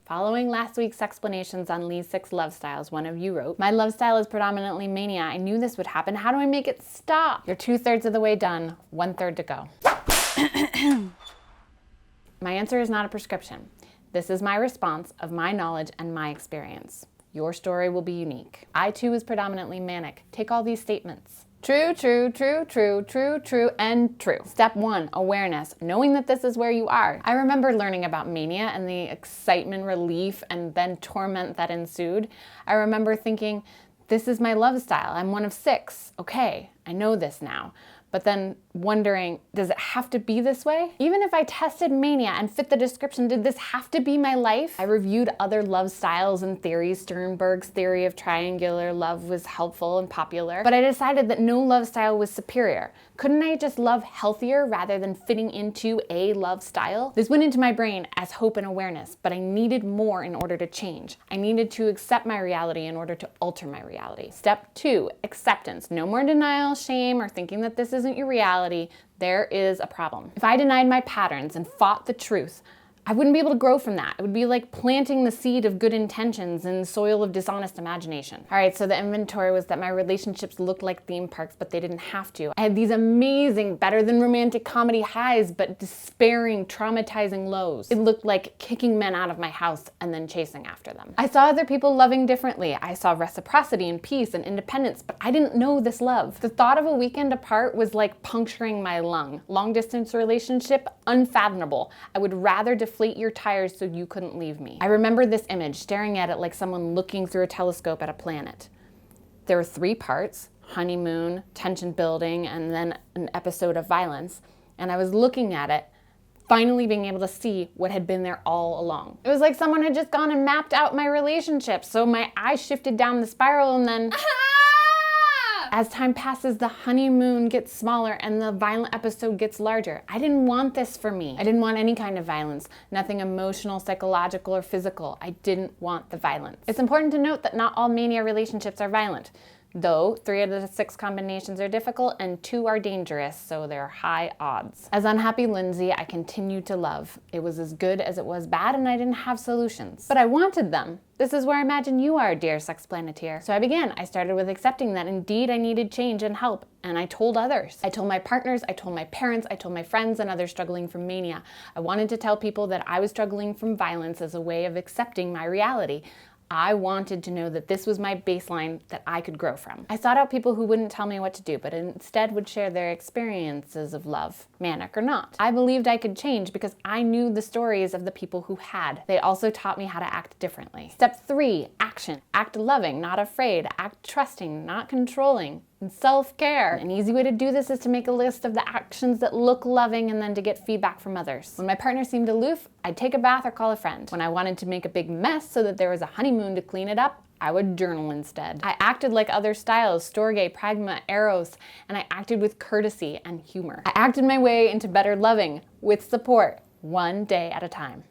Following last week's Sexplanations on Lee's 6 love styles, one of you wrote, "My love style is predominantly mania. I knew this would happen. How do I make it stop?" You're 2/3 of the way done, 1/3 to go. My answer is not a prescription. This is my response of my knowledge and my experience. Your story will be unique. I too was predominantly manic. Take all these statements. True, true, true, true, true, true, and true. Step 1, awareness, knowing that this is where you are. I remember learning about mania and the excitement, relief, and then torment that ensued. I remember thinking, this is my love style. I'm one of 6. Okay, I know this now. But then wondering, does it have to be this way? Even if I tested mania and fit the description, did this have to be my life? I reviewed other love styles and theories. Sternberg's theory of triangular love was helpful and popular, but I decided that no love style was superior. Couldn't I just love healthier rather than fitting into a love style? This went into my brain as hope and awareness, but I needed more in order to change. I needed to accept my reality in order to alter my reality. Step 2, acceptance. No more denial, shame, or thinking that this isn't your reality. There is a problem. If I denied my patterns and fought the truth, I wouldn't be able to grow from that. It would be like planting the seed of good intentions in the soil of dishonest imagination. All right, so the inventory was that my relationships looked like theme parks, but they didn't have to. I had these amazing, better than romantic comedy highs, but despairing, traumatizing lows. It looked like kicking men out of my house and then chasing after them. I saw other people loving differently. I saw reciprocity and peace and independence, but I didn't know this love. The thought of a weekend apart was like puncturing my lung. Long distance relationship, unfathomable. I would rather deflate your tires so you couldn't leave me. I remember this image, staring at it like someone looking through a telescope at a planet. There were 3 parts, honeymoon, tension building, and then an episode of violence. And I was looking at it, finally being able to see what had been there all along. It was like someone had just gone and mapped out my relationship. So my eyes shifted down the spiral and then as time passes, the honeymoon gets smaller and the violent episode gets larger. I didn't want this for me. I didn't want any kind of violence, nothing emotional, psychological, or physical. I didn't want the violence. It's important to note that not all mania relationships are violent, though 3 out of the 6 combinations are difficult and 2 are dangerous, so they're high odds. As unhappy Lindsey, I continued to love. It was as good as it was bad, and I didn't have solutions. But I wanted them. This is where I imagine you are, dear Sexplaneteer. So I began. I started with accepting that indeed I needed change and help, and I told others. I told my partners, I told my parents, I told my friends and others struggling from mania. I wanted to tell people that I was struggling from violence as a way of accepting my reality. I wanted to know that this was my baseline that I could grow from. I sought out people who wouldn't tell me what to do, but instead would share their experiences of love, manic or not. I believed I could change because I knew the stories of the people who had. They also taught me how to act differently. Step 3, action. Act loving, not afraid. Act trusting, not controlling. And self-care. An easy way to do this is to make a list of the actions that look loving and then to get feedback from others. When my partner seemed aloof, I'd take a bath or call a friend. When I wanted to make a big mess so that there was a honeymoon to clean it up, I would journal instead. I acted like other styles, storge, pragma, eros, and I acted with courtesy and humor. I acted my way into better loving with support, one day at a time.